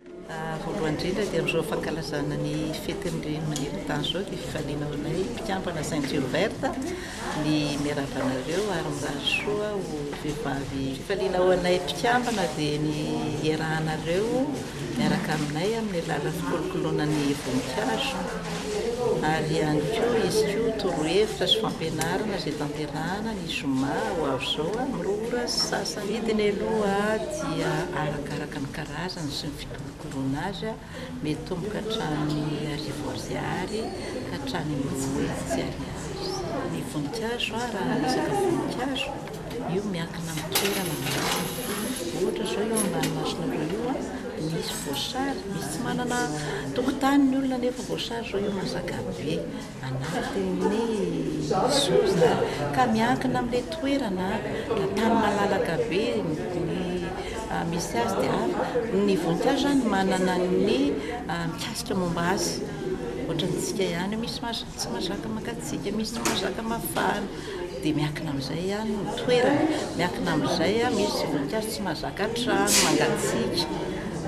Voalohany indrindra dia amin'izao fankalazana ny fetin'ny maneran-tany izao dia fifaliana ao anay mpikambana Saint Gilbert ny miarahaba anareo ary milaza soa ho vehivavy. Fifaliana ao anay mpikambana dia ny iarahanareo miaraka aminay amin'ny alalan'ny fikolokoloana ny voninkazo ary ihany koa izy koa torohevitra sy fampianarana izay tanterahana ny zoma ho avy izao mirora sy sasany. Vidiny aloha dia arakaraka ny karazany sy ny fikolokoloana azy mety tomboka hatramin'ny arivo ariary ka hatramin'ny tsy ariary. Ny voninkazo raha resaka voninkazo io miankina amin'ny toerana ohatra izao eo ambanimasonareo io misy voasary, misy tsy manana tokotany ny olona nefa voasary izao io mazaka be anatin'ny zoza ka miankina amin'ilay toerana raha tany malalaka be misy azy dia ny voninkazo zany manana ny mikasika momba azy ohatrantsika ihany misy tsy mazaka makatsika, misy tsy mazaka mafana dia miankina amin'izay ihany ny toerana, miankina amin'izay misy voninkazo tsy mazaka trano mangatsiaka,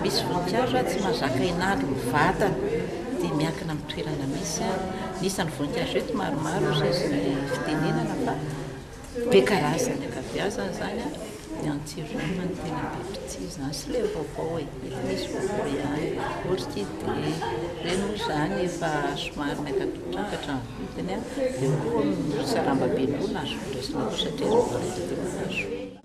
misy voninkazo tsy mazaka inaly vatana dia miankina amin'ny toerana misy nisan'ny voninkazo eto maromaro izay sy ny fitenenana fa be karazany ankabeazany zany ny antsirony no tena be pitsizina sy ilay vaovao mety misy vaovao ihany orchidée ireny moa zany efa somary miakatrokatra ny vidiny dia koa sarambaben'olona azo indraisina koa satria azo